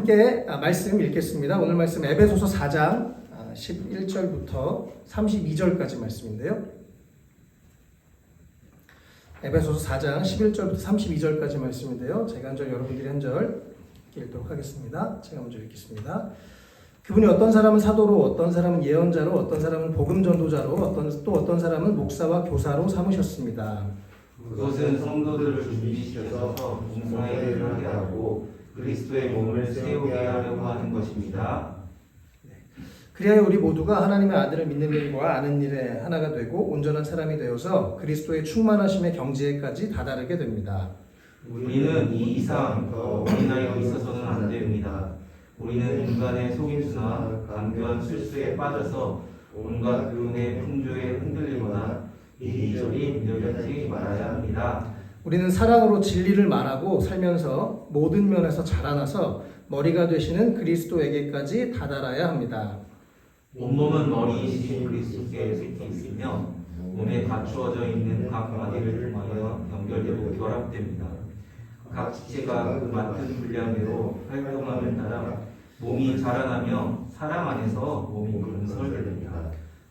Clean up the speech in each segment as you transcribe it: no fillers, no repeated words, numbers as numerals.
함께 말씀 읽겠습니다. 오늘 말씀 에베소서 4장 11절부터 32절까지 말씀인데요. 에베소서 4장 11절부터 32절까지 말씀인데요. 제가 한 절, 여러분들이 한 절 읽도록 하겠습니다. 제가 먼저 읽겠습니다. 그분이 어떤 사람은 사도로, 어떤 사람은 예언자로, 어떤 사람은 복음 전도자로, 어떤 사람은 목사와 교사로 삼으셨습니다. 그것은 성도들을 준비시켜서 봉사에 이르게 하고 그리스도의 몸을 세우게 하려고 하는 것입니다. 그리하여 우리 모두가 하나님의 아들을 믿는 일과 아는 일에 하나가 되고 온전한 사람이 되어서 그리스도의 충만하심의 경지에까지 다다르게 됩니다. 우리는 이 이상 더 어린아이가 있어서는 안 됩니다. 우리는 인간의 속임수나 간교한 술수에 빠져서 온갖 교훈의 풍조에 흔들리거나 이리저리 밀려들지 말아야 합니다. 우리는 사랑으로 진리를 말하고 살면서 모든 면에서 자라나서 머리가 되시는 그리스도에게까지 다다라야 합니다. 온몸은 머리이신 그리스도께 속해 있으며 몸에 갖추어져 있는 각 마디를 통하여 연결되고 결합됩니다. 각 지체가 그 맡은 분량대로 활동함을 따라 몸이 자라나며 사랑 안에서 몸이 건설됩니다.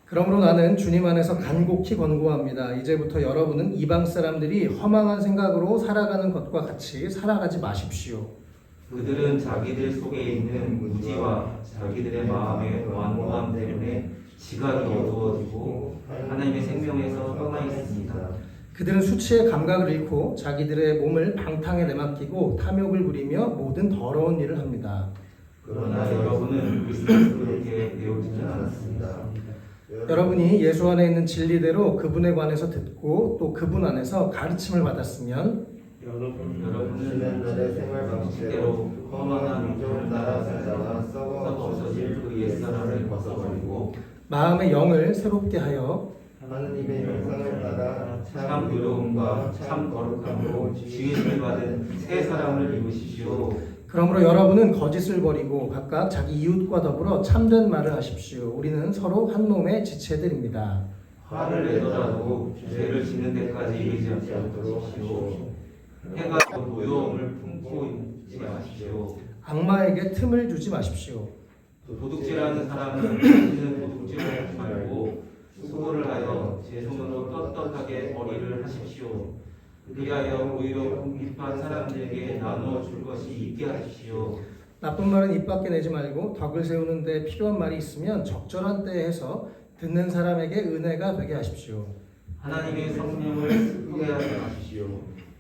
그러므로 나는 주님 안에서 간곡히 권고합니다. 이제부터 여러분은 이방 사람들이 허망한 생각으로 살아가는 것과 같이 살아가지 마십시오. 그들은 자기들 속에 있는 무지와 자기들의 마음의 완고함 때문에 지각이 어두워지고 하나님의 생명에서 떠나 있습니다. 그들은 수치의 감각을 잃고 자기들의 몸을 방탕에 내맡기고 탐욕을 부리며 모든 더러운 일을 합니다. 그러나 여러분은 그리스도께 배우지는 않았습니다. 여러분이 예수 안에 있는 진리대로 그분에 관해서 듣고 또 그분 안에서 가르침을 받았으면 여러분은 지난날의 생활 방식대로 험한 인종을 따라 살다가 썩어 없어질 그 옛사람을 벗어버리고 마음의 영을 새롭게 하여 하나님의 형상을 따라 참 의로움과 참 거룩함으로 지으심을 받은 새 사람을 입으시오. 그러므로 여러분은 거짓을 버리고 각각 자기 이웃과 더불어 참된 말을 하십시오. 우리는 서로 한 몸의 지체들입니다. 화를 내더라도 죄를 짓는 데까지 이르지 않도록 하십시오. 해가 노여움을 품고 있지 마십시오. 악마에게 틈을 주지 마십시오. 도둑질하는 사람은 자신은 도둑질을 하지 말고 수고를 하여 제 손으로 떳떳하게 벌이를 하십시오. 그리하여 오히려 궁핍한 사람들에게 나누어 줄 것이 있게 하십시오. 나쁜 말은 입 밖에 내지 말고 덕을 세우는 데 필요한 말이 있으면 적절한 때에 해서 듣는 사람에게 은혜가 되게 하십시오. 하나님의 성령을 슬프게 하지 마십시오.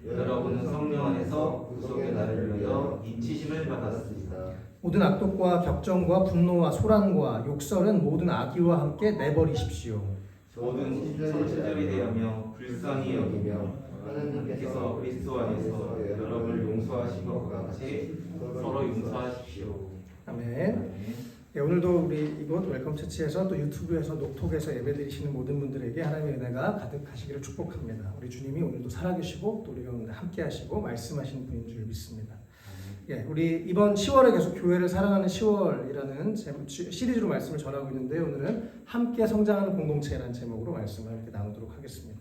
여러분은 성령 안에서 구속의 날을 위하여 인치심을 받았습니다. 모든 악독과 격정과 분노와 소란과 욕설은 모든 악의와 함께 내버리십시오. 모든 선체들이 대하며 불쌍히 여기며 하나님께서 그리스도 안에서 여러분을 용서하신 것과 같이 서로 용서하십시오. 아멘. 네, 오늘도 우리 이곳 웰컴 처치에서 또 유튜브에서 녹톡에서 예배드리시는 모든 분들에게 하나님의 은혜가 가득하시기를 축복합니다. 우리 주님이 오늘도 살아계시고 또 우리 가운데 함께하시고 말씀하시는 분인 줄 믿습니다. 예, 우리 이번 10월에 계속 교회를 사랑하는 10월이라는 시리즈로 말씀을 전하고 있는데 오늘은 함께 성장하는 공동체라는 제목으로 말씀을 이렇게 나누도록 하겠습니다.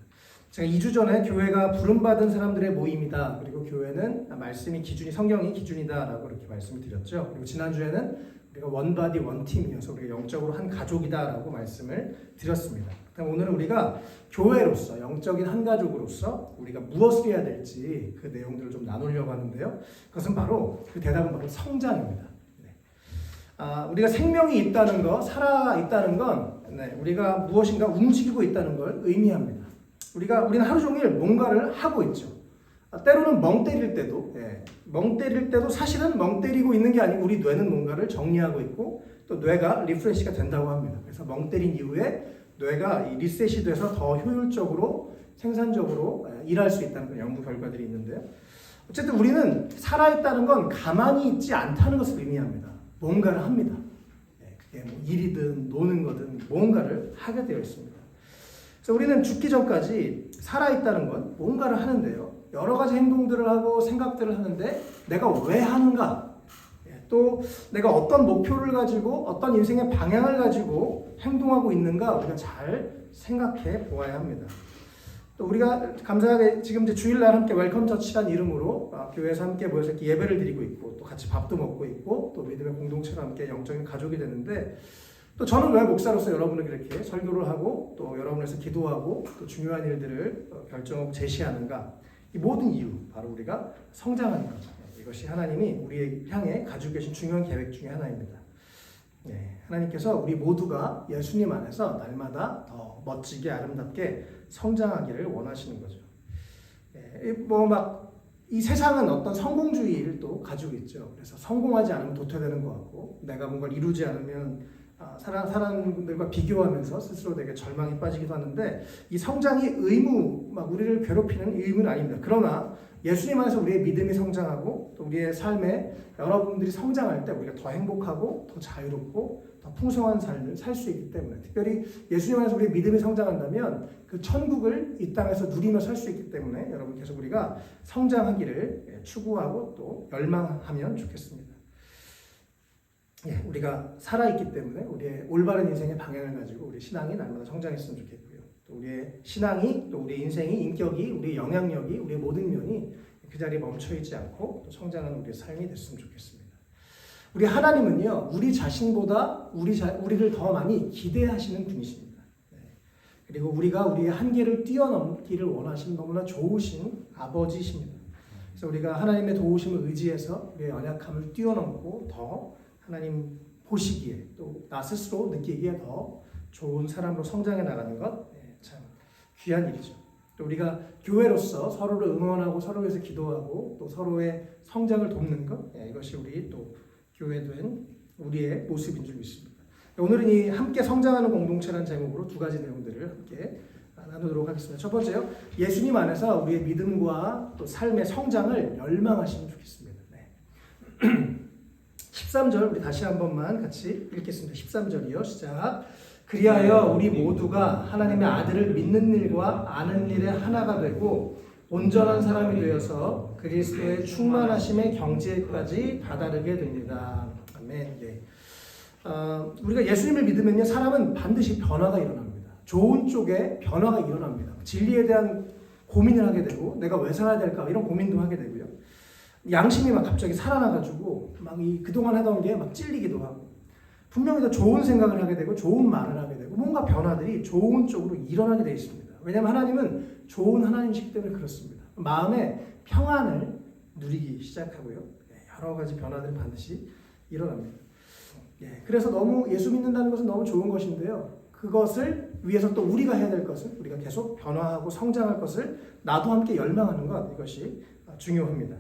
제가 2주 전에 교회가 부름받은 사람들의 모임이다. 그리고 교회는 말씀이 기준이 성경이 기준이다라고 이렇게 말씀을 드렸죠. 그리고 지난주에는 우리가 원바디 원팀이어서 우리가 영적으로 한 가족이다라고 말씀을 드렸습니다. 그럼 오늘은 우리가 교회로서 영적인 한 가족으로서 우리가 무엇을 해야 될지 그 내용들을 좀 나누려고 하는데요. 그것은 바로 그 대답은 바로 성장입니다. 우리가 생명이 있다는 것, 살아 있다는 건 우리가 무엇인가 움직이고 있다는 걸 의미합니다. 우리는 하루 종일 뭔가를 하고 있죠. 때로는 멍 때릴 때도 사실은 멍 때리고 있는 게 아니고 우리 뇌는 뭔가를 정리하고 있고 또 뇌가 리프레시가 된다고 합니다. 그래서 멍 때린 이후에 뇌가 이 리셋이 돼서 더 효율적으로 생산적으로 일할 수 있다는 그런 연구 결과들이 있는데요. 어쨌든 우리는 살아있다는 건 가만히 있지 않다는 것을 의미합니다. 뭔가를 합니다. 그게 뭐 일이든 노는 거든 뭔가를 하게 되어 있습니다. 그래서 우리는 죽기 전까지 살아있다는 건 뭔가를 하는데요. 여러 가지 행동들을 하고 생각들을 하는데 내가 왜 하는가? 또 내가 어떤 목표를 가지고 어떤 인생의 방향을 가지고 행동하고 있는가 우리가 잘 생각해 보아야 합니다. 또 우리가 감사하게 지금 이제 주일날 함께 웰컴 처치란 이름으로 교회에서 함께 모여서 이렇게 예배를 드리고 있고 또 같이 밥도 먹고 있고 또 믿음의 공동체로 함께 영적인 가족이 되는데 또 저는 왜 목사로서 여러분을 이렇게 설교를 하고 또 여러분에서 기도하고 또 중요한 일들을 결정하고 제시하는가? 이 모든 이유 바로 우리가 성장하는 거죠. 이것이 하나님이 우리의 향해 가지고 계신 중요한 계획 중에 하나입니다. 하나님께서 우리 모두가 예수님 안에서 날마다 더 멋지게 아름답게 성장하기를 원하시는 거죠. 뭐 막 이 세상은 어떤 성공주의를 또 가지고 있죠. 그래서 성공하지 않으면 도태되는 것 같고 내가 뭔가를 이루지 않으면 사람들과 비교하면서 스스로 되게 절망에 빠지기도 하는데 이 성장이 의무, 막 우리를 괴롭히는 의무는 아닙니다. 그러나 예수님 안에서 우리의 믿음이 성장하고 또 우리의 삶에 여러분들이 성장할 때 우리가 더 행복하고 더 자유롭고 더 풍성한 삶을 살 수 있기 때문에 특별히 예수님 안에서 우리의 믿음이 성장한다면 그 천국을 이 땅에서 누리며 살 수 있기 때문에 여러분 계속 우리가 성장하기를 추구하고 또 열망하면 좋겠습니다. 우리가 살아있기 때문에 우리의 올바른 인생의 방향을 가지고 우리 신앙이 날마다 성장했으면 좋겠고요. 또 우리의 신앙이 또 우리의 인생이 인격이 우리의 영향력이 우리의 모든 면이 그 자리에 멈춰있지 않고 또 성장하는 우리의 삶이 됐으면 좋겠습니다. 우리 하나님은요 우리 자신보다 우리를 더 많이 기대하시는 분이십니다. 그리고 우리가 우리의 한계를 뛰어넘기를 원하시는 너무나 좋으신 아버지십니다. 그래서 우리가 하나님의 도우심을 의지해서 우리의 연약함을 뛰어넘고 더 하나님 보시기에 또 나 스스로 느끼기에 더 좋은 사람으로 성장해 나가는 것 참 귀한 일이죠. 또 우리가 교회로서 서로를 응원하고 서로 위해서 기도하고 또 서로의 성장을 돕는 것 이것이 우리 또 교회된 우리의 모습인 줄 믿습니다. 오늘은 이 함께 성장하는 공동체라는 제목으로 두 가지 내용들을 함께 나누도록 하겠습니다. 첫 번째요. 예수님 안에서 우리의 믿음과 또 삶의 성장을 열망하시면 좋겠습니다. 13절 우리 다시 한 번만 같이 읽겠습니다. 13절이요. 시작. 그리하여 우리 모두가 하나님의 아들을 믿는 일과 아는 일에 하나가 되고 온전한 사람이 되어서 그리스도의 충만하심의 경지에까지 다다르게 됩니다. 아멘. 우리가 예수님을 믿으면요 사람은 반드시 변화가 일어납니다. 좋은 쪽에 변화가 일어납니다. 진리에 대한 고민을 하게 되고 내가 왜 살아야 될까 이런 고민도 하게 되고요. 양심이 막 갑자기 살아나가지고 막 그동안 하던 게 막 찔리기도 하고 분명히 더 좋은 생각을 하게 되고 좋은 말을 하게 되고 뭔가 변화들이 좋은 쪽으로 일어나게 되어 있습니다. 왜냐하면 하나님은 좋은 하나님이시기 때문에 그렇습니다. 마음의 평안을 누리기 시작하고요. 여러 가지 변화들이 반드시 일어납니다. 그래서 너무 예수 믿는다는 것은 너무 좋은 것인데요. 그것을 위해서 또 우리가 해야 될 것은 우리가 계속 변화하고 성장할 것을 나도 함께 열망하는 것 이것이 중요합니다.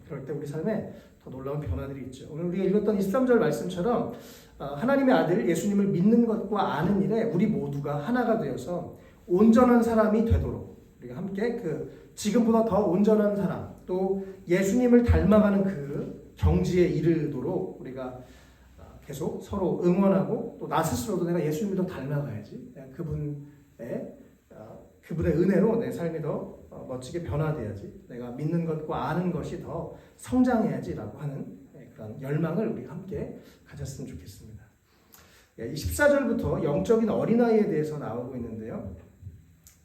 그럴 때 우리 삶에 더 놀라운 변화들이 있죠. 오늘 우리가 읽었던 23절 말씀처럼 하나님의 아들 예수님을 믿는 것과 아는 일에 우리 모두가 하나가 되어서 온전한 사람이 되도록 우리가 함께 지금보다 더 온전한 사람 또 예수님을 닮아가는 그 경지에 이르도록 우리가 계속 서로 응원하고 또 나 스스로도 내가 예수님을 더 닮아가야지 그분의 은혜로 내 삶이 더 멋지게 변화돼야지 내가 믿는 것과 아는 것이 더 성장해야지라고 하는 그런 열망을 우리 함께 가졌으면 좋겠습니다. 14절부터 영적인 어린아이에 대해서 나오고 있는데요.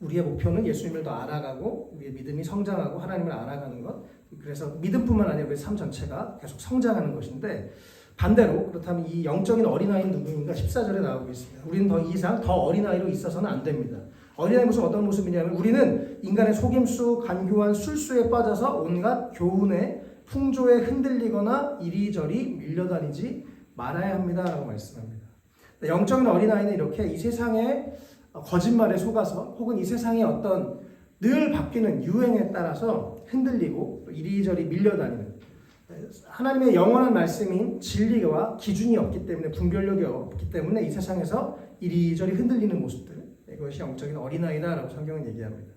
우리의 목표는 예수님을 더 알아가고 우리의 믿음이 성장하고 하나님을 알아가는 것 그래서 믿음뿐만 아니라 우리 삶 전체가 계속 성장하는 것인데 반대로 그렇다면 이 영적인 어린아이는 누구인가 14절에 나오고 있습니다. 우리는 더 이상 더 어린아이로 있어서는 안 됩니다. 어린아이 모습은 어떤 모습이냐면 우리는 인간의 속임수, 간교한 술수에 빠져서 온갖 교훈에 풍조에 흔들리거나 이리저리 밀려다니지 말아야 합니다 라고 말씀합니다. 영적인 어린아이는 이렇게 이 세상의 거짓말에 속아서 혹은 이 세상의 어떤 늘 바뀌는 유행에 따라서 흔들리고 이리저리 밀려다니는 하나님의 영원한 말씀인 진리와 기준이 없기 때문에 분별력이 없기 때문에 이 세상에서 이리저리 흔들리는 모습들 이것이 영적인 어린아이다라고 성경은 얘기합니다.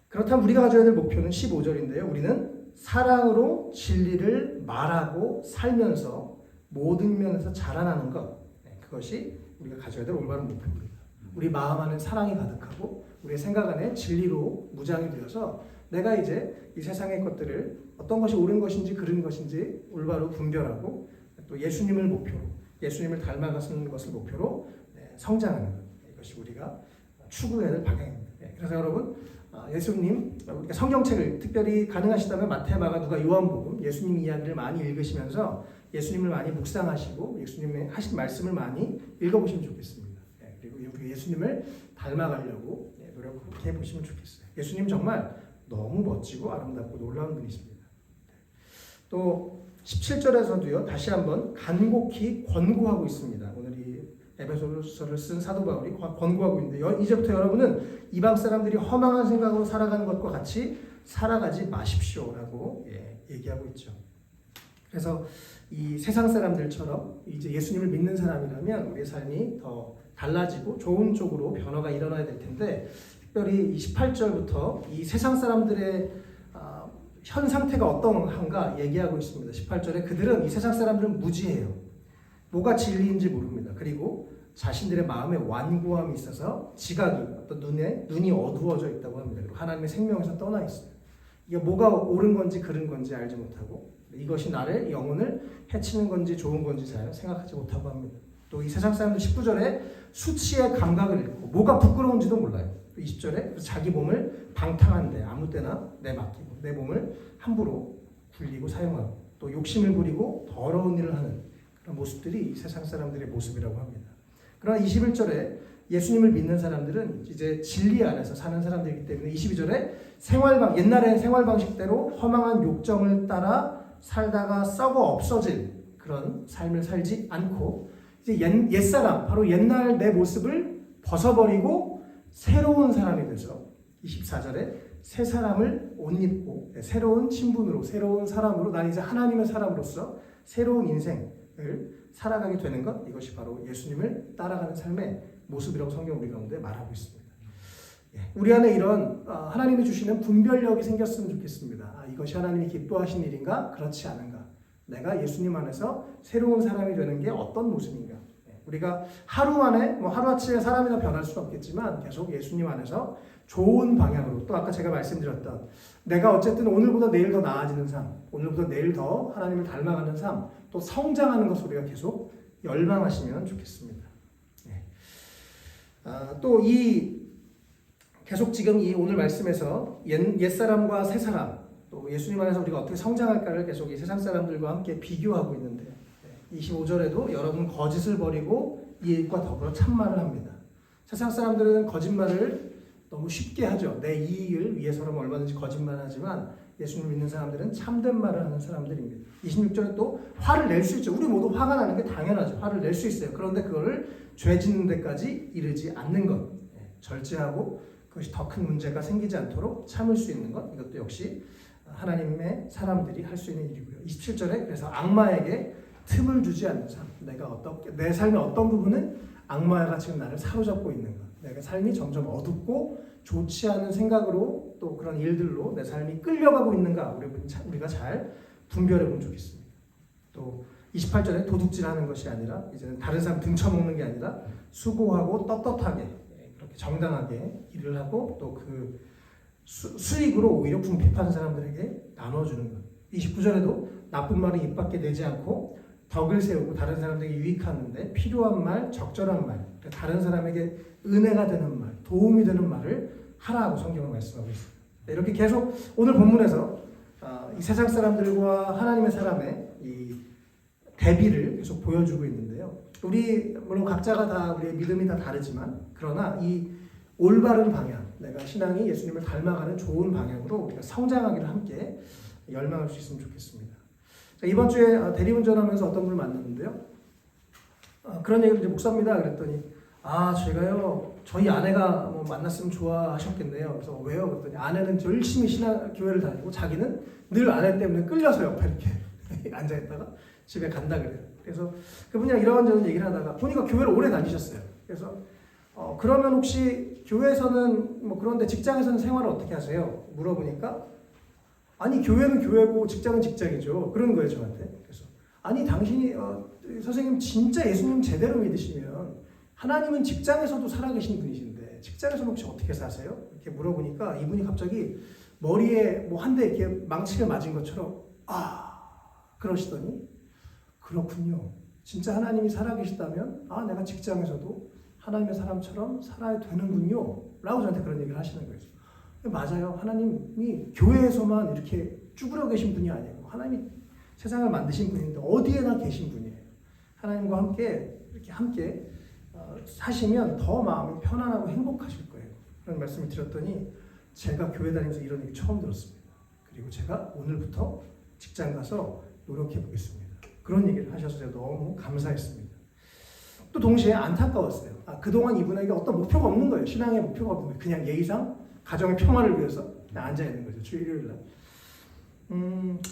그렇다면 우리가 가져야 될 목표는 15절인데요. 우리는 사랑으로 진리를 말하고 살면서 모든 면에서 자라나는 것 그것이 우리가 가져야 될 올바른 목표입니다. 우리 마음 안에 사랑이 가득하고 우리의 생각 안에 진리로 무장이 되어서 내가 이제 이 세상의 것들을 어떤 것이 옳은 것인지 그른 것인지 올바로 분별하고 또 예수님을 목표로 예수님을 닮아가는 것을 목표로 성장하는 것 이것이 우리가 추구해야 될 방향입니다. 그래서 여러분 예수님 우리가 성경책을 특별히 가능하시다면 마태, 마가, 누가, 요한복음 예수님 이야기를 많이 읽으시면서 예수님을 많이 묵상하시고 예수님의 하신 말씀을 많이 읽어보시면 좋겠습니다. 그리고 우리가 예수님을 닮아가려고 노력해 보시면 좋겠어요. 예수님 정말 너무 멋지고 아름답고 놀라운 분이십니다. 또 17절에서도요 다시 한번 간곡히 권고하고 있습니다. 오늘 이 에베소서를 쓴 사도 바울이 권고하고 있는데 이제부터 여러분은 이방 사람들이 허망한 생각으로 살아가는 것과 같이 살아가지 마십시오라고 얘기하고 있죠. 그래서 이 세상 사람들처럼 이제 예수님을 믿는 사람이라면 우리의 삶이 더 달라지고 좋은 쪽으로 변화가 일어나야 될 텐데 특별히 28절부터 이 세상 사람들의 현 상태가 어떠한가 얘기하고 있습니다. 18절에 그들은 이 세상 사람들은 무지해요. 뭐가 진리인지 모릅니다. 그리고 자신들의 마음에 완고함이 있어서 지각이 어떤 눈이 어두워져 있다고 합니다. 그리고 하나님의 생명에서 떠나 있어요. 이게 뭐가 옳은 건지 그른 건지 알지 못하고 이것이 나를 영혼을 해치는 건지 좋은 건지 잘 생각하지 못하고 합니다. 또 이 세상 사람들 19절에 수치의 감각을 잃고 뭐가 부끄러운지도 몰라요. 20절에 자기 몸을 방탕한데 아무 때나 내맡기고 내 몸을 함부로 굴리고 사용하고 또 욕심을 부리고 더러운 일을 하는 그런 모습들이 세상 사람들의 모습이라고 합니다. 그러나 21절에 예수님을 믿는 사람들은 이제 진리 안에서 사는 사람들이기 때문에 22절에 옛날의 생활 방식대로 허망한 욕정을 따라 살다가 썩어 없어질 그런 삶을 살지 않고 이제 옛사람 바로 옛날 내 모습을 벗어버리고 새로운 사람이 돼서 24절에 새 사람을 옷 입고 새로운 신분으로 새로운 사람으로 난 이제 하나님의 사람으로서 새로운 인생을 살아가게 되는 것 이것이 바로 예수님을 따라가는 삶의 모습이라고 성경 우리 가운데 말하고 있습니다. 우리 안에 이런 하나님이 주시는 분별력이 생겼으면 좋겠습니다. 이것이 하나님이 기뻐하신 일인가 그렇지 않은가 내가 예수님 안에서 새로운 사람이 되는 게 어떤 모습인가 우리가 하루 만에 하루아침에 사람이나 변할 수는 없겠지만 계속 예수님 안에서 좋은 방향으로 또 아까 제가 말씀드렸던 내가 어쨌든 오늘보다 내일 더 나아지는 삶 오늘보다 내일 더 하나님을 닮아가는 삶 또 성장하는 것을 우리가 계속 열망하시면 좋겠습니다. 또 계속 지금 이 오늘 말씀에서 옛사람과 새사람 또 예수님 안에서 우리가 어떻게 성장할까를 계속 이 세상 사람들과 함께 비교하고 있는데 25절에도 여러분 거짓을 버리고 이익과 더불어 참말을 합니다. 세상 사람들은 거짓말을 너무 쉽게 하죠. 내 이익을 위해서라면 얼마든지 거짓말하지만 예수님을 믿는 사람들은 참된 말을 하는 사람들입니다. 26절에 또 화를 낼 수 있죠. 우리 모두 화가 나는 게 당연하죠. 화를 낼 수 있어요. 그런데 그거를 죄 짓는 데까지 이르지 않는 것. 절제하고 그것이 더 큰 문제가 생기지 않도록 참을 수 있는 것. 이것도 역시 하나님의 사람들이 할 수 있는 일이고요. 27절에 그래서 악마에게 틈을 주지 않는 삶. 내 삶의 어떤 부분은 악마가 지금 나를 사로잡고 있는 것. 내가 삶이 점점 어둡고 좋지 않은 생각으로 또 그런 일들로 내 삶이 끌려가고 있는가 우리가 잘 분별해 보면 좋겠습니다. 또 28절에 도둑질하는 것이 아니라 이제는 다른 사람 등쳐먹는 게 아니라 수고하고 떳떳하게 그렇게 정당하게 일을 하고 또 그 수익으로 오히려 궁핍한 사람들에게 나눠주는 것. 29절에도 나쁜 말을 입 밖에 내지 않고 덕을 세우고 다른 사람들에게 유익하는데 필요한 말, 적절한 말, 다른 사람에게 은혜가 되는 말, 도움이 되는 말을 하라고 성경은 말씀하고 있습니다. 이렇게 계속 오늘 본문에서 이 세상 사람들과 하나님의 사람의 이 대비를 계속 보여주고 있는데요. 우리 물론 각자가 다 우리의 믿음이 다 다르지만 그러나 이 올바른 방향, 내가 신앙이 예수님을 닮아가는 좋은 방향으로 우리가 성장하기를 함께 열망할 수 있으면 좋겠습니다. 자, 이번 주에 대리운전하면서 어떤 분을 만났는데요. 그런 얘기를 이제 목사입니다. 그랬더니 제가요 저희 아내가 만났으면 좋아하셨겠네요. 그래서 왜요? 그랬더니 아내는 열심히 교회를 다니고 자기는 늘 아내 때문에 끌려서 옆에 이렇게 앉아있다가 집에 간다 그래요. 그래서 그분이랑 이런저런 얘기를 하다가 보니까 교회를 오래 다니셨어요. 그래서 그러면 혹시 교회에서는 그런데 직장에서는 생활을 어떻게 하세요? 물어보니까 아니 교회는 교회고 직장은 직장이죠. 그런 거예요 저한테. 그래서 아니 당신이 선생님 진짜 예수님 제대로 믿으시면 하나님은 직장에서도 살아계신 분이신데 직장에서는 혹시 어떻게 사세요? 이렇게 물어보니까 이분이 갑자기 머리에 한 대 이렇게 망치를 맞은 것처럼 그러시더니 그렇군요. 진짜 하나님이 살아계시다면 내가 직장에서도 하나님의 사람처럼 살아야 되는군요. 라고 저한테 그런 얘기를 하시는 거예요. 맞아요. 하나님이 교회에서만 이렇게 쭈그려 계신 분이 아니고 하나님이 세상을 만드신 분인데 어디에나 계신 분이에요. 하나님과 함께 사시면 더 마음이 편안하고 행복하실 거예요. 그런 말씀을 드렸더니 제가 교회 다니면서 이런 얘기 처음 들었습니다. 그리고 제가 오늘부터 직장 가서 노력해 보겠습니다. 그런 얘기를 하셔서 제가 너무 감사했습니다. 또 동시에 안타까웠어요. 그동안 이분에게 어떤 목표가 없는 거예요. 신앙의 목표가 없는 거예요. 그냥 예의상 가정의 평화를 위해서 그냥 앉아있는 거죠. 주 일요일날.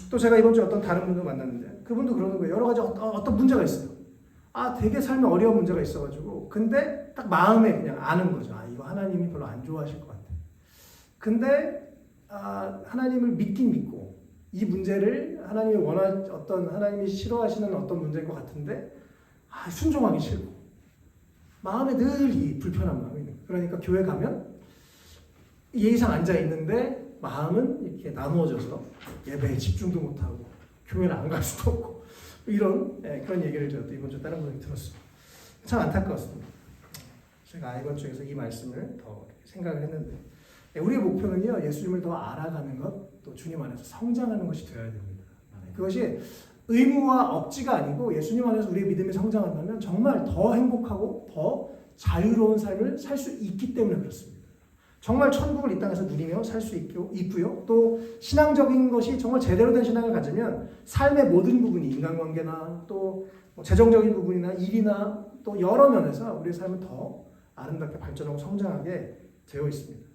또 제가 이번 주에 어떤 다른 분도 만났는데 그분도 그러는 거예요. 여러 가지 어떤 문제가 있어요. 되게 삶에 어려운 문제가 있어가지고 근데 딱 마음에 그냥 아는 거죠. 이거 하나님이 별로 안 좋아하실 것 같아. 근데 하나님을 믿긴 믿고 이 문제를 하나님이 싫어하시는 어떤 문제인 것 같은데 순종하기 싫고 마음에 늘 이 불편한 마음이 있는 거예요. 그러니까 교회 가면 예의상 앉아 있는데 마음은 이렇게 나누어져서 예배에 집중도 못하고 교회를 안 갈 수도 없고 그런 얘기를 저도 이번 주 다른 분이 들었습니다. 참 안타까웠습니다. 제가 이번 주에서 이 말씀을 더 생각을 했는데 우리의 목표는요 예수님을 더 알아가는 것, 또 주님 안에서 성장하는 것이 되어야 됩니다. 그것이 의무와 억지가 아니고 예수님 안에서 우리의 믿음이 성장한다면 정말 더 행복하고 더 자유로운 삶을 살 수 있기 때문에 그렇습니다. 정말 천국을 이 땅에서 누리며 살 수 있고요. 또 신앙적인 것이 정말 제대로 된 신앙을 가지면 삶의 모든 부분이 인간관계나 또 재정적인 부분이나 일이나 또 여러 면에서 우리의 삶은 더 아름답게 발전하고 성장하게 되어 있습니다.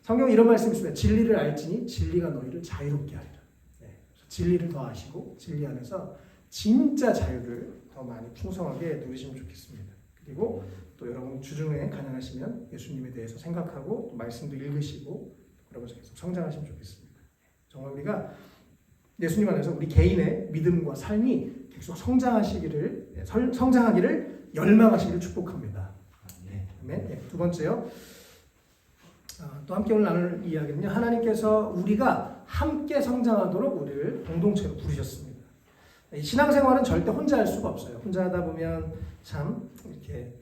성경에 이런 말씀이 있습니다. 진리를 알지니 진리가 너희를 자유롭게 하리라. 진리를 더 아시고 진리 안에서 진짜 자유를 더 많이 풍성하게 누리시면 좋겠습니다. 그리고 또 여러분 주중에 가능하시면 예수님에 대해서 생각하고 또 말씀도 읽으시고 그러면서 계속 성장하시면 좋겠습니다. 정말 우리가 예수님 안에서 우리 개인의 믿음과 삶이 계속 성장하기를 열망하시기를 축복합니다. 아멘. 두 번째요. 또 함께 오늘 나눌 이야기는요. 하나님께서 우리가 함께 성장하도록 우리를 공동체로 부르셨습니다. 신앙생활은 절대 혼자 할 수가 없어요. 혼자 하다 보면 참 이렇게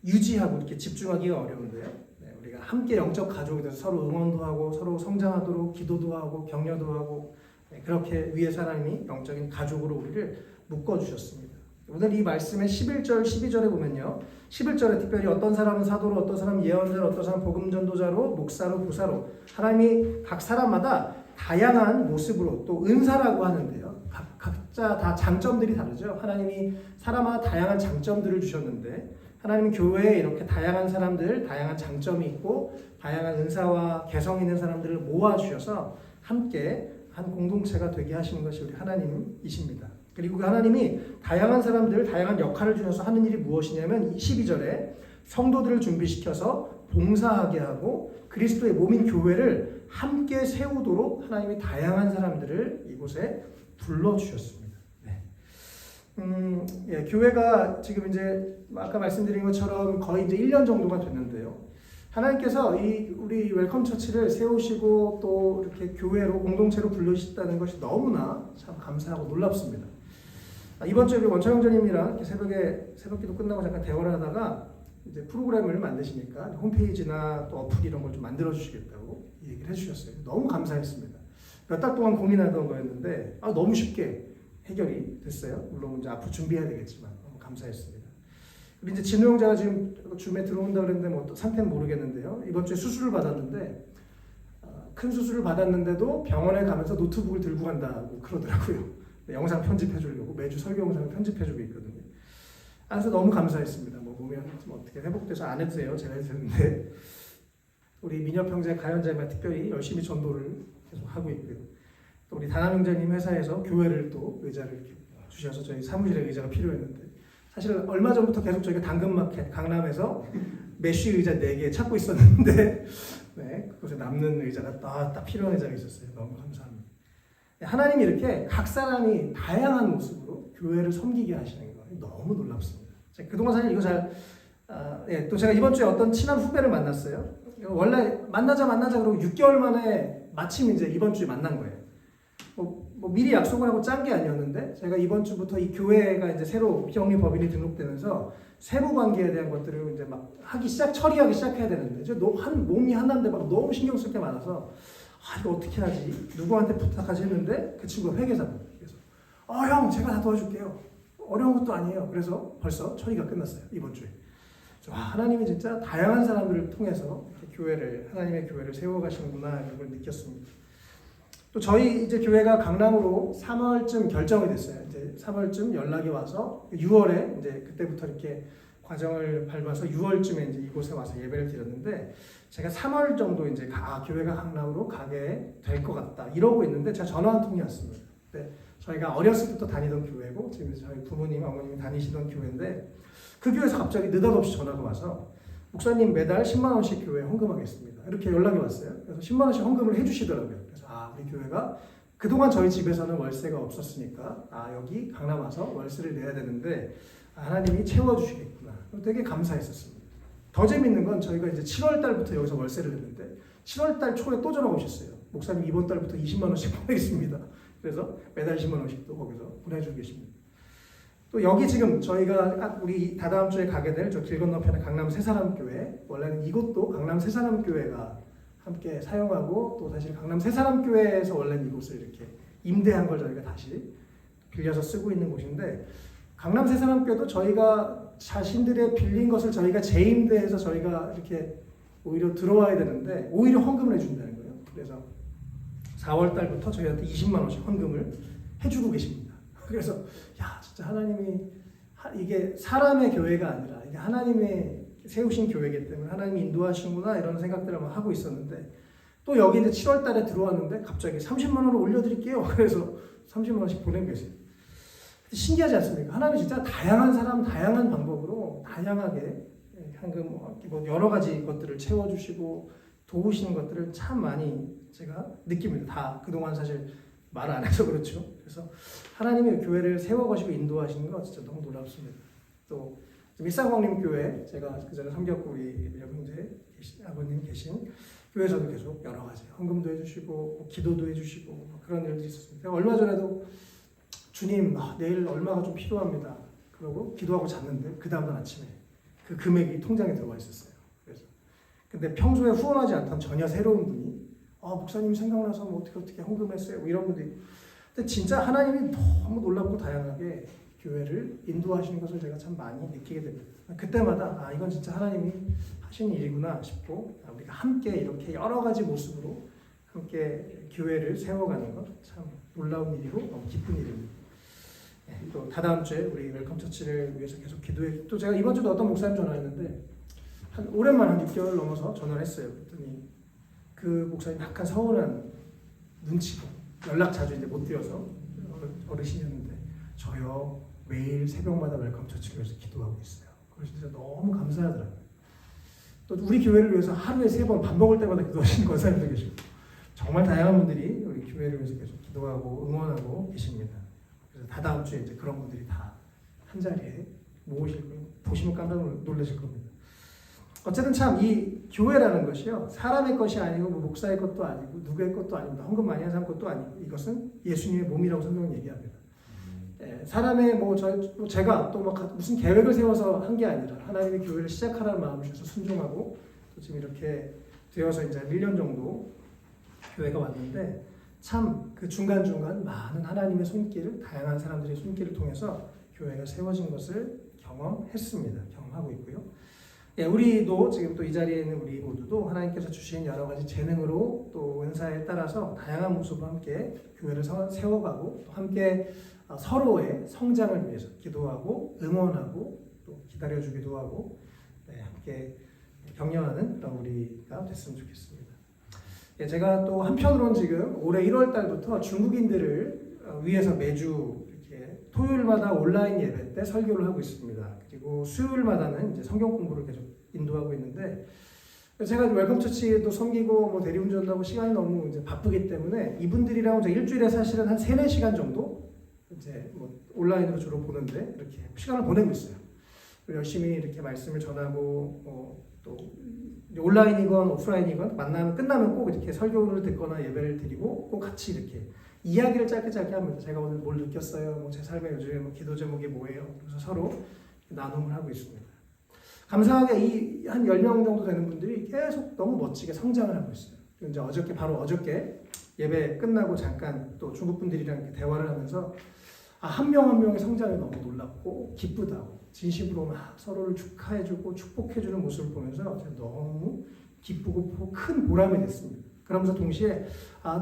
유지하고 이렇게 집중하기가 어려운데요. 우리가 함께 영적 가족이 돼서 서로 응원도 하고 서로 성장하도록 기도도 하고 격려도 하고 그렇게 위에서 하나님이 영적인 가족으로 우리를 묶어주셨습니다. 오늘 이 말씀의 11절, 12절에 보면요. 11절에 특별히 어떤 사람은 사도로, 어떤 사람은 예언자로, 어떤 사람은 복음전도자로, 목사로, 부사로 하나님이 각 사람마다 다양한 모습으로 또 은사라고 하는데요. 각자 다 장점들이 다르죠. 하나님이 사람마다 다양한 장점들을 주셨는데 하나님은 교회에 이렇게 다양한 사람들, 다양한 장점이 있고 다양한 은사와 개성 있는 사람들을 모아주셔서 함께 한 공동체가 되게 하시는 것이 우리 하나님이십니다. 그리고 그 하나님이 다양한 사람들, 다양한 역할을 주셔서 하는 일이 무엇이냐면 22절에 성도들을 준비시켜서 봉사하게 하고 그리스도의 몸인 교회를 함께 세우도록 하나님이 다양한 사람들을 이곳에 불러주셨습니다. 교회가 지금 이제 아까 말씀드린 것처럼 거의 이제 1년 정도가 됐는데요. 하나님께서 우리 웰컴 처치를 세우시고 또 이렇게 교회로 공동체로 불러주셨다는 것이 너무나 참 감사하고 놀랍습니다. 이번 주에 원철 형제님이랑 이렇게 새벽기도 끝나고 잠깐 대화를 하다가 이제 프로그램을 만드시니까 홈페이지나 또 어플 이런 걸 좀 만들어 주시겠다고 얘기를 해주셨어요. 너무 감사했습니다. 몇 달 동안 고민하던 거였는데 너무 쉽게 해결이 됐어요. 물론 이제 앞으로 준비해야 되겠지만 너무 감사했습니다. 우리 이제 진우 형제가 지금 줌에 들어온다 그랬는데 뭐 상태는 모르겠는데요. 이번 주에 수술을 받았는데 큰 수술을 받았는데도 병원에 가면서 노트북을 들고 간다고 그러더라고요. 영상 편집해 주려고 매주 설교 영상을 편집해 주고 있거든요. 그래서 너무 감사했습니다. 몸이 어떻게 회복돼서 안 해도 돼요. 제가 해도 되는데 우리 민혁 형제, 가연자매가 특별히 열심히 전도를 계속 하고 있고요. 또 우리 다남 형제님 회사에서 교회를 또 의자를 주셔서 저희 사무실에 의자가 필요했는데 사실 얼마 전부터 계속 저희가 당근마켓 강남에서 메쉬 의자 4개 찾고 있었는데 그곳에 남는 의자가 딱 필요한 의자가 있었어요. 너무 감사합니다. 하나님이 이렇게 각 사람이 다양한 모습으로 교회를 섬기게 하시는 거 너무 놀랍습니다. 그동안 사실 이거 또 제가 이번 주에 어떤 친한 후배를 만났어요. 원래 만나자 그러고 6개월 만에 마침 이제 이번 주에 만난 거예요. 뭐 미리 약속을 하고 짠 게 아니었는데 제가 이번 주부터 이 교회가 이제 새로 비영리 법인이 등록되면서 세무 관계에 대한 것들을 이제 막 처리하기 시작해야 되는데 이제 몸이 하나인데 막 너무 신경 쓸 게 많아서 이거 어떻게 하지? 누구한테 부탁하지 했는데 그 친구가 회계사입니다. 그래서 형 제가 다 도와줄게요. 어려운 것도 아니에요. 그래서 벌써 처리가 끝났어요. 이번 주에. 하나님이 진짜 다양한 사람들을 통해서 하나님의 교회를 세워가시는구나 이런 걸 느꼈습니다. 또 저희 이제 교회가 강남으로 3월쯤 결정이 됐어요. 이제 3월쯤 연락이 와서 6월에 이제 그때부터 이렇게 과정을 밟아서 6월쯤에 이제 이곳에 와서 예배를 드렸는데 제가 3월 정도 이제 교회가 강남으로 가게 될 것 같다 이러고 있는데 제가 전화 한 통이 왔습니다. 근데 저희가 어렸을 때부터 다니던 교회고 지금 저희 부모님, 어머님이 다니시던 교회인데 그 교회에서 갑자기 느닷없이 전화가 와서 목사님 매달 10만 원씩 교회에 헌금하겠습니다. 이렇게 연락이 왔어요. 그래서 10만 원씩 헌금을 해주시더라고요. 그래서 우리 교회가 그동안 저희 집에서는 월세가 없었으니까 여기 강남 와서 월세를 내야 되는데 하나님이 채워주시겠구나. 되게 감사했었습니다. 더 재밌는 건 저희가 이제 7월 달부터 여기서 월세를 냈는데 7월 달 초에 또 전화가 오셨어요. 목사님 이번 달부터 20만 원씩 보내겠습니다. 그래서 매달 20만 원씩 또 거기서 보내주고 계십니다. 또 여기 지금 저희가 우리 다다음 주에 가게 될 저 길 건너편의 강남 새사람교회, 원래는 이곳도 강남 새사람교회가 함께 사용하고 또 사실 강남 새사람교회에서 원래는 이곳을 이렇게 임대한 걸 저희가 다시 빌려서 쓰고 있는 곳인데 강남 새사람교회도 저희가 자신들의 빌린 것을 저희가 재임대해서 저희가 이렇게 오히려 들어와야 되는데 오히려 헌금을 해준다는 거예요. 그래서 4월 달부터 저희한테 20만 원씩 헌금을 해주고 계십니다. 그래서 진짜 하나님이 이게 사람의 교회가 아니라 이게 하나님의 세우신 교회이기 때문에 하나님이 인도하시는구나 이런 생각들을 막 하고 있었는데 또 여기 이제 7월 달에 들어왔는데 갑자기 30만 원을 올려드릴게요. 그래서 30만 원씩 보내고 계세요. 신기하지 않습니까? 하나님이 진짜 다양한 사람, 다양한 방법으로 다양하게 현금 뭐 여러 가지 것들을 채워주시고 도우시는 것들을 참 많이 제가 느낍니다. 다 그동안 사실 말 안 해서 그렇죠. 그래서 하나님의 교회를 세워가시고 인도하시는 거 진짜 너무 놀랍습니다. 또 일상광림 교회 제가 그전에 섬겼고 우리 여동생 아버님 계신 교회에서도 계속 여러 가지 헌금도 해주시고 기도도 해주시고 그런 일들이 있었습니다. 얼마 전에도 주님 내일 얼마가 좀 필요합니다. 그러고 기도하고 잤는데 그 다음날 아침에 그 금액이 통장에 들어와 있었어요. 그래서 근데 평소에 후원하지 않던 전혀 새로운 분이 목사님 생각나서 뭐 어떻게 헌금했어요. 뭐 이런 분들이. 근데 진짜 하나님이 너무 놀랍고 다양하게 교회를 인도하시는 것을 제가 참 많이 느끼게 됩니다. 그때마다 이건 진짜 하나님이 하시는 일이구나 싶고 우리가 함께 이렇게 여러 가지 모습으로 함께 교회를 세워가는 것 참 놀라운 일이고 너무 기쁜 일입니다. 또 다다음 주에 우리 웰컴 처치를 위해서 계속 기도해. 또 제가 이번 주도 어떤 목사님 전화했는데 오랜만에 한 6개월 넘어서 전화를 했어요. 그랬더니 그 목사님 약간 서운한 눈치고 연락 자주 이제 못 드려서 어르신이었는데 저요 매일 새벽마다 웰컴 처치를 위해서 기도하고 있어요. 그래서 진짜 너무 감사하더라고요. 또 우리 교회를 위해서 하루에 3번 밥 먹을 때마다 기도하시는 권사님도 계시고 정말 다양한 분들이 우리 교회를 위해서 계속 기도하고 응원하고 계십니다. 그래서 다다음 주에 이제 그런 분들이 다 한 자리에 모으실 거예요. 보시면 깜짝 놀라실 겁니다. 어쨌든 참 이 교회라는 것이요 사람의 것이 아니고 뭐 목사의 것도 아니고 누구의 것도 아닙니다. 헌금 많이 하는 사람 것도 아니고 이것은 예수님의 몸이라고 성경은 얘기합니다. 사람의 제가 또 무슨 계획을 세워서 한 게 아니라 하나님의 교회를 시작하라는 마음을 주셔서 순종하고 또 지금 이렇게 되어서 이제 1년 정도 교회가 왔는데 참 그 중간중간 많은 하나님의 손길을 다양한 사람들의 손길을 통해서 교회가 세워진 것을 경험하고 있고요. 우리도 지금 또 이 자리에 있는 우리 모두도 하나님께서 주신 여러 가지 재능으로 또 은사에 따라서 다양한 모습으로 함께 교회를 세워가고 또 함께 서로의 성장을 위해서 기도하고 응원하고 또 기다려주기도 하고 함께 격려하는 그런 우리가 됐으면 좋겠습니다. 제가 또 한편으로는 지금 올해 1월 달부터 중국인들을 위해서 매주 이렇게 토요일마다 온라인 예배 때 설교를 하고 있습니다. 그리고 수요일마다는 이제 성경 공부를 계속 인도하고 있는데 제가 웰컴 처치도 섬기고 대리운전도 하고 시간이 너무 이제 바쁘기 때문에 이분들이랑 일주일에 사실은 한 3-4시간 정도 이제 온라인으로 주로 보는데 이렇게 시간을 보내고 있어요. 열심히 이렇게 말씀을 전하고 또 온라인이건 오프라인이건 만나면 끝나면 꼭 이렇게 설교를 듣거나 예배를 드리고 꼭 같이 이렇게 이야기를 짧게 합니다. 제가 오늘 뭘 느꼈어요? 뭐 제 삶의 요즘에 뭐 기도 제목이 뭐예요? 그래서 서로 나눔을 하고 있습니다. 감사하게 이 한 10명 정도 되는 분들이 계속 너무 멋지게 성장을 하고 있어요. 이제 바로 어저께 예배 끝나고 잠깐 또 중국 분들이랑 이렇게 대화를 하면서 한 명 한 명의 성장이 너무 놀랍고 기쁘다고 진심으로 막 서로를 축하해주고 축복해주는 모습을 보면서 제가 너무 기쁘고 큰 보람이 됐습니다. 그러면서 동시에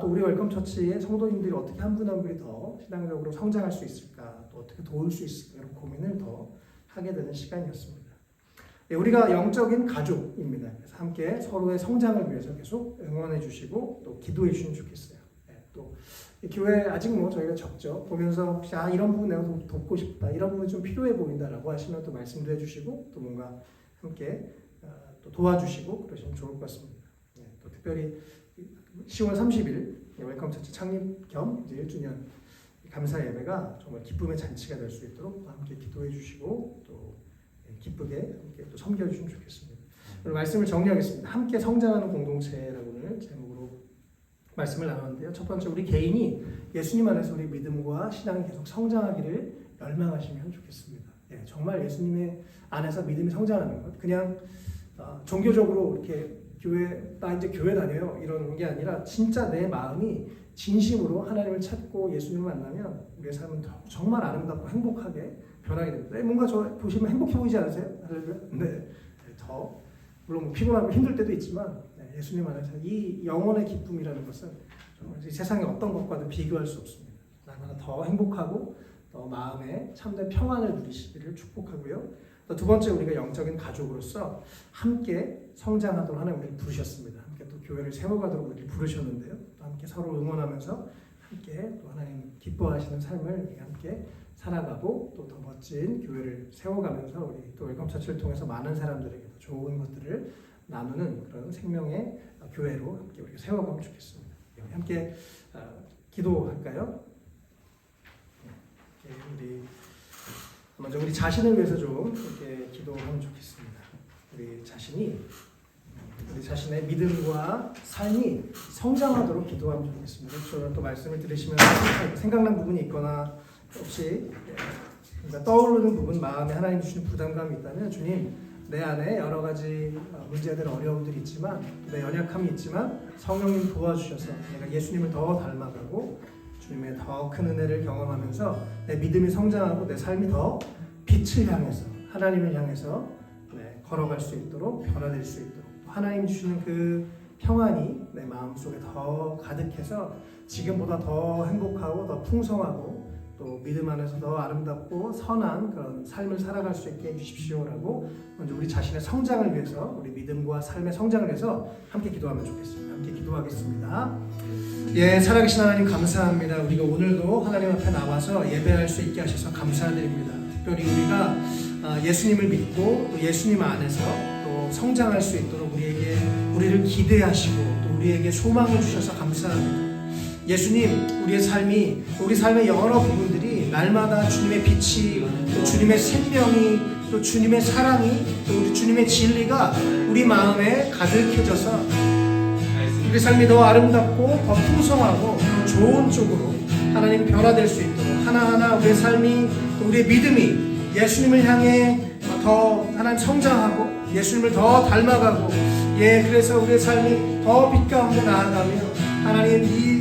또 우리 웰컴 처치의 성도님들이 어떻게 한 분 한 분이 더 신앙적으로 성장할 수 있을까, 또 어떻게 도울 수 있을까 이런 고민을 더 하게 되는 시간이었습니다. 우리가 영적인 가족입니다. 그래서 함께 서로의 성장을 위해서 계속 응원해 주시고 또 기도해 주시면 좋겠어요. 또 교회 아직 뭐 저희가 적죠. 보면서 혹시 이런 부분 내가 돕고 싶다, 이런 부분 좀 필요해 보인다라고 하시면 또 말씀도 해주시고 또 뭔가 함께 또 도와주시고 그러시면 좋을 것 같습니다. 또 특별히 10월 30일 웰컴 처치 창립 겸 이제 1주년 감사 예배가 정말 기쁨의 잔치가 될 수 있도록 함께 기도해 주시고 또 기쁘게 함께 또 섬겨주시면 좋겠습니다. 오늘 말씀을 정리하겠습니다. 함께 성장하는 공동체라고 오늘 제목으로 말씀을 나눴는데요. 첫 번째, 우리 개인이 예수님 안에서 우리 믿음과 신앙이 계속 성장하기를 열망하시면 좋겠습니다. 정말 예수님의 안에서 믿음이 성장하는 것, 그냥 종교적으로 이렇게 나 이제 교회 다녀요 이런 게 아니라 진짜 내 마음이 진심으로 하나님을 찾고 예수님을 만나면 우리의 삶은 정말 아름답고 행복하게 변하게 됩니다. 뭔가 저 보시면 행복해 보이지 않으세요? 네. 더 물론 뭐 피곤하고 힘들 때도 있지만 예수님 안에서 이 영혼의 기쁨이라는 것은 정말 이 세상의 어떤 것과도 비교할 수 없습니다. 날마다 더 행복하고 더 마음에 참된 평안을 누리시기를 축복하고요. 또 두 번째, 우리가 영적인 가족으로서 함께 성장하도록 하나님 우리를 부르셨습니다. 함께 또 교회를 세워가도록 우리를 부르셨는데요. 또 함께 서로 응원하면서 함께 또 하나님 기뻐하시는 삶을 함께 살아가고 또 더 멋진 교회를 세워가면서 우리 또 웰컴 처치를 통해서 많은 사람들에게 더 좋은 것들을 나누는 그런 생명의 교회로 함께 우리가 세워가면 좋겠습니다. 함께 기도할까요? 우리 먼저 우리 자신을 위해서 좀 이렇게 기도하면 좋겠습니다. 우리 자신의 믿음과 삶이 성장하도록 기도하면 좋겠습니다. 저는 또 말씀을 들으시면서 생각난 부분이 있거나 혹시 떠오르는 부분, 마음에 하나님 주시는 부담감이 있다면 주님, 내 안에 여러 가지 문제들, 어려움들이 있지만 내 연약함이 있지만 성령님 도와주셔서 내가 예수님을 더 닮아가고 주님의 더 큰 은혜를 경험하면서 내 믿음이 성장하고 내 삶이 더 빛을 향해서 하나님을 향해서 걸어갈 수 있도록 변화될 수 있도록 하나님 주시는 그 평안이 내 마음속에 더 가득해서 지금보다 더 행복하고 더 풍성하고 또 믿음 안에서 더 아름답고 선한 그런 삶을 살아갈 수 있게 해주십시오라고 먼저 우리 자신의 성장을 위해서, 우리 믿음과 삶의 성장을 위해서 함께 기도하면 좋겠습니다. 함께 기도하겠습니다. 살아계신 하나님 감사합니다. 우리가 오늘도 하나님 앞에 나와서 예배할 수 있게 하셔서 감사드립니다. 특별히 우리가 예수님을 믿고 또 예수님 안에서 또 성장할 수 있도록 우리를 기대하시고 또 우리에게 소망을 주셔서 감사합니다. 예수님, 우리 삶의 여러 부분들이 날마다 주님의 빛이, 또 주님의 생명이, 또 주님의 사랑이, 또 우리 주님의 진리가 우리 마음에 가득해져서 우리 삶이 더 아름답고 더 풍성하고 더 좋은 쪽으로 하나님 변화될 수 있도록 하나하나 우리의 삶이, 또 우리의 믿음이 예수님을 향해 더 하나님 성장하고 예수님을 더 닮아가고 그래서 우리의 삶이 더 빛 가운데 나아가며 하나님 이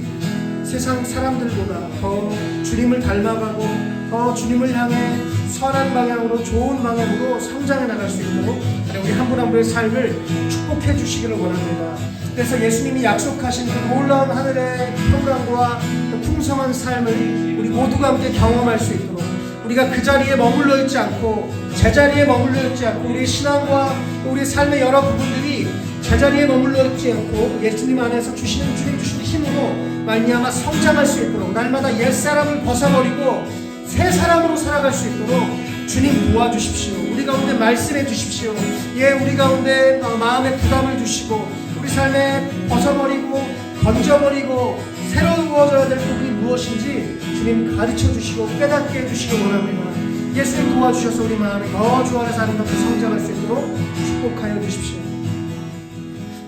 세상 사람들보다 더 주님을 닮아가고 더 주님을 향해 선한 방향으로, 좋은 방향으로 성장해 나갈 수 있도록 우리 한 분 한 분의 삶을 축복해 주시기를 원합니다. 그래서 예수님이 약속하신 그 놀라운 하늘의 평강과 그 풍성한 삶을 우리 모두가 함께 경험할 수 있도록 우리가 그 자리에 머물러 있지 않고 제자리에 머물러 있지 않고 우리의 신앙과 우리의 삶의 여러 부분들이 제자리에 머물러 있지 않고 예수님 안에서 주님 주시는 힘으로 말미암아 성장할 수 있도록 날마다 옛사람을 벗어버리고 새 사람으로 살아갈 수 있도록 주님 도와주십시오. 우리 가운데 말씀해 주십시오. 우리 가운데 마음의 부담을 주시고 우리 삶에 벗어버리고 건져버리고 새로워져야 될 부분이 무엇인지 주님 가르쳐 주시고 깨닫게 해주시기 원합니다. 예수님 도와주셔서 우리 마음이 더 주안에서 아름답게 성장할 수 있도록 축복하여 주십시오.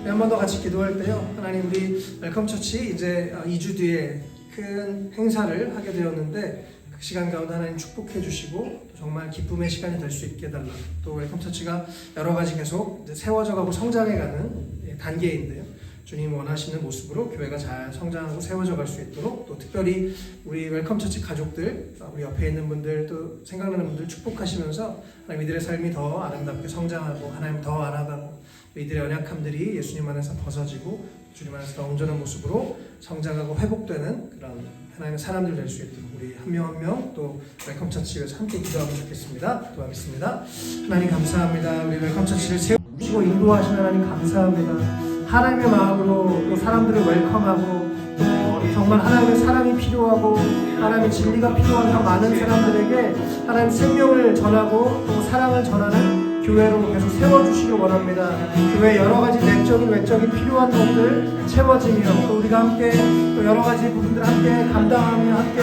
한 번 더 같이 기도할 때요. 하나님 우리 웰컴처치 이제 2주 뒤에 큰 행사를 하게 되었는데 그 시간 가운데 하나님 축복해 주시고 정말 기쁨의 시간이 될 수 있게 해달라. 또 웰컴처치가 여러 가지 계속 이제 세워져가고 성장해가는 단계인데요. 주님 원하시는 모습으로 교회가 잘 성장하고 세워져 갈 수 있도록 또 특별히 우리 웰컴처치 가족들, 우리 옆에 있는 분들 또 생각나는 분들 축복하시면서 하나님 이들의 삶이 더 아름답게 성장하고 하나님 더 알아가고 이들의 연약함들이 예수님 안에서 벗어지고 주님 안에서 더 온전한 모습으로 성장하고 회복되는 그런 하나님의 사람들 될 수 있도록 우리 한 명 한 명 또 웰컴처치에서 함께 기도하면 좋겠습니다. 기도하겠습니다. 하나님 감사합니다. 우리 웰컴처치를 세우시고 인도하시는 하나님 감사합니다. 하나님의 마음으로 또 사람들을 웰컴하고 또 정말 하나님의 사랑이 필요하고 하나님의 진리가 필요한 더 많은 사람들에게 하나님 생명을 전하고 또 사랑을 전하는 교회로 계속 세워주시길 원합니다. 교회 여러 가지 내적인 외적인 필요한 것들 채워지며 또 우리가 함께 또 여러 가지 부분들을 함께 감당하며 함께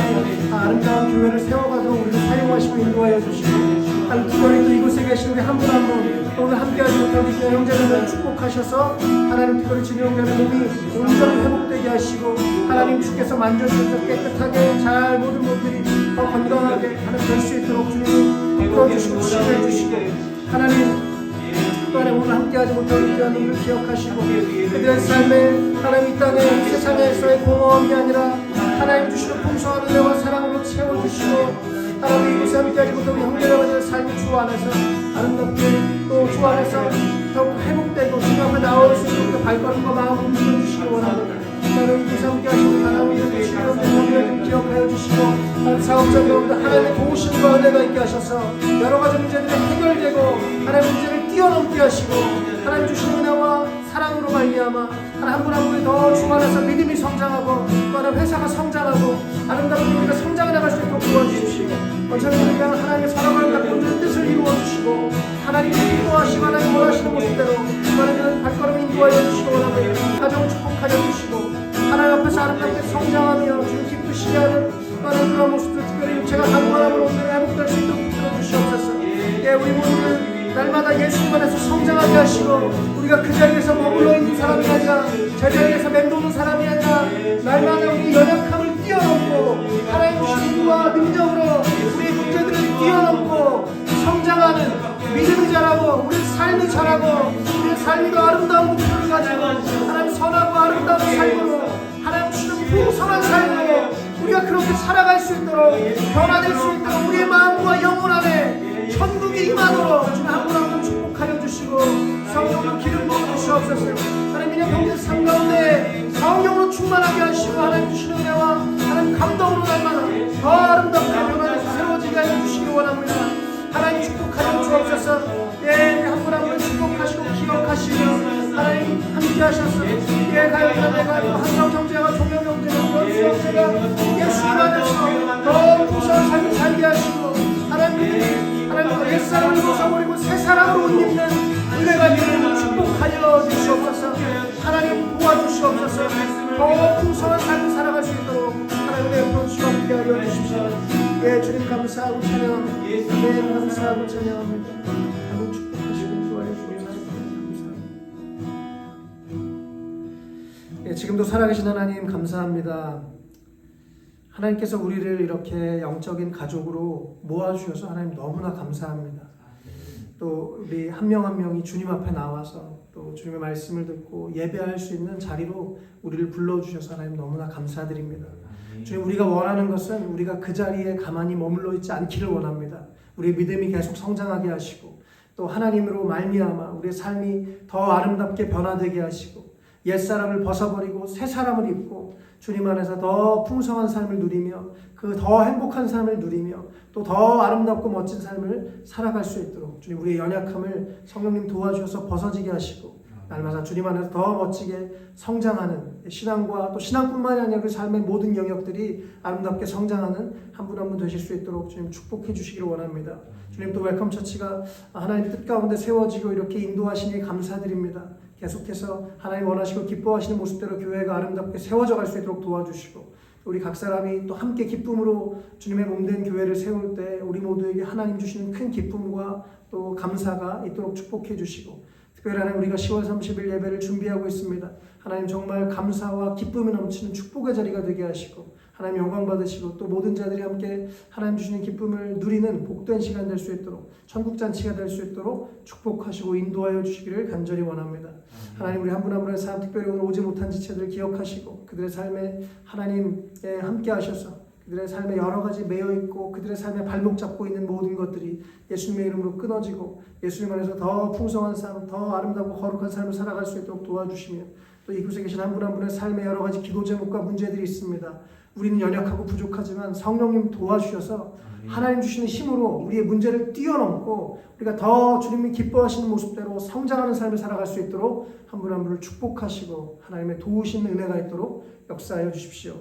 아름다운 교회를 세워가도록 우리를 사용하시고 인도하여 주시고 특별히 또 이곳에 계신 우리 한 분 한 분 또 오늘 함께하지 못한 우리 형제들을 축복하셔서 하나님 특별히 진영자의 몸이 온전히 회복되게 하시고 하나님 주께서 만져주셔서 깨끗하게 잘 모든 분들이 더 건강하게 하나님 될 수 있도록 주님이 이끌어주시고 지혜해 주시고 하나님 또한 오늘 함께하지 못한 귀한 우리를 기억하시고 그들의 삶에 하나님 이 땅에 세상에서의 공허함이 아니라 하나님 주시는 풍성한 은혜와 사랑으로 채워주시고 하나님 이곳에 함께하지 못한 우리 형제자매들의 삶이 주 안에서 아름답게 또 주 안에서 더욱 회복되고 주님 앞에 나올 수 있는 그 발걸음과 마음을 눌러주시기 원합니다. 하나님 이곳에 함께하시고 하나님의 주시는 기억하여 주시고 사업자 가운데 하나님의 도우심과 은혜가 있게 하셔서 여러 가지 문제들이 해결되고 하나님의 문제를 뛰어넘게 하시고 하나님 주시는 은혜와 사랑으로 말미암아 한 분 한 분이 더 주 안에서 믿음이 성장하고 또 하나님 회사가 성장하고 아름다운 우리가 성장해 나갈 수 있도록 도와주시고 어차피 우리가 하나님의 사랑을 갖고 뜻을 이루어주시고 하나님이 인도하시고 하나님 원하시는 모습대로 하나님의 발걸음 인도하여 주시고 원하는 가정을 축복하여 주시고 하나님 앞에서 아름답게 성장하며 주님 기쁘시게 하는 하나님 그런 모습들 특별히 육체가 강건함으로 오늘 회복될 수 있도록 이끌어 주시옵소서. 예, 우리 모두를 날마다 예수님 안에서 성장하게 하시고 우리가 그 자리에서 머물러 있는 사람이 아니라 저 자리에서 맴도는 사람이 아니라 날마다 우리 연약함을 뛰어넘고 하나님 주신 힘과 능력으로 우리 문제들을 뛰어넘고 성장하는 믿음이 자라고 우리 삶이 자라고 우리 삶이 더 아름다운 목표를 가지고 하나님 선하고 아름다운 삶으로 하나님 주신 풍성한 삶으로 우리가 그렇게 살아갈 수 있도록 변화될 수 있도록 우리의 마음과 영혼 안에 천국이 임하도록 주님 한 분 한 분 축복하여 주시고 성령으로 기름 부어 주시옵소서. 하나님 그냥 경제 삶 가운데 성령으로 충만하게 하시고 하나님 주시는 은혜와 하나님 감동으로 날마다 더 아름답게 변화돼서 세워지게 하여 주시기 원합니다. 하나님 축복하여 주옵소서. 예, 한 분 한 분 축복하시고 기억하시며 하나님 함께 하셔서 예, 가요자매가 또 한성 형제가 종영 형제가 연수 형제가 예수님 안에서 더 풍성한 삶을 살게 하시고 하나님 옛사람을 벗어버리고 새 사람으로 옷 입는 은혜가 되는 축복하여 주시옵소서. 하나님 도와주시옵소서. 더 풍성한 삶을 살아갈 수 있도록 하나님의 은혜로 함께 하여 주십시오. 예, 주님 감사하고 찬양합니다. 예, 감사하고 찬양합니다. 하나님 축복하시고 인도하여 주옵소서. 감사합니다. 예, 지금도 살아계신 하나님 감사합니다. 하나님께서 우리를 이렇게 영적인 가족으로 모아주셔서 하나님 너무나 감사합니다. 또 우리 한 명 한 명이 주님 앞에 나와서 또 주님의 말씀을 듣고 예배할 수 있는 자리로 우리를 불러주셔서 하나님 너무나 감사드립니다. 주님 우리가 원하는 것은 우리가 그 자리에 가만히 머물러 있지 않기를 원합니다. 우리의 믿음이 계속 성장하게 하시고 또 하나님으로 말미암아 우리의 삶이 더 아름답게 변화되게 하시고 옛사람을 벗어버리고 새 사람을 입고 주님 안에서 더 풍성한 삶을 누리며 그 더 행복한 삶을 누리며 또 더 아름답고 멋진 삶을 살아갈 수 있도록 주님 우리의 연약함을 성령님 도와주셔서 벗어지게 하시고 날마다 주님 안에서 더 멋지게 성장하는 신앙과 또 신앙뿐만이 아니라 그 삶의 모든 영역들이 아름답게 성장하는 한 분 한 분 되실 수 있도록 주님 축복해 주시기를 원합니다. 주님 또 웰컴 처치가 하나님 뜻 가운데 세워지고 이렇게 인도하시니 감사드립니다. 계속해서 하나님 원하시고 기뻐하시는 모습대로 교회가 아름답게 세워져 갈 수 있도록 도와주시고 우리 각 사람이 또 함께 기쁨으로 주님의 몸된 교회를 세울 때 우리 모두에게 하나님 주시는 큰 기쁨과 또 감사가 있도록 축복해 주시고 특별히 하나님 우리가 10월 30일 예배를 준비하고 있습니다. 하나님 정말 감사와 기쁨이 넘치는 축복의 자리가 되게 하시고 하나님 영광 받으시고 또 모든 자들이 함께 하나님 주시는 기쁨을 누리는 복된 시간 될 수 있도록 천국 잔치가 될 수 있도록 축복하시고 인도하여 주시기를 간절히 원합니다. 하나님 우리 한 분 한 분의 삶 특별히 오늘 오지 못한 지체들을 기억하시고 그들의 삶에 하나님께 함께 하셔서 그들의 삶에 여러 가지 매여 있고 그들의 삶에 발목 잡고 있는 모든 것들이 예수님의 이름으로 끊어지고 예수님 안에서 더 풍성한 삶, 더 아름답고 거룩한 삶을 살아갈 수 있도록 도와주시며 또 이곳에 계신 한 분 한 분의 삶에 여러 가지 기도 제목과 문제들이 있습니다. 우리는 연약하고 부족하지만 성령님 도와주셔서 하나님 주시는 힘으로 우리의 문제를 뛰어넘고 우리가 더 주님이 기뻐하시는 모습대로 성장하는 삶을 살아갈 수 있도록 한 분 한 분을 축복하시고 하나님의 도우시는 은혜가 있도록 역사하여 주십시오.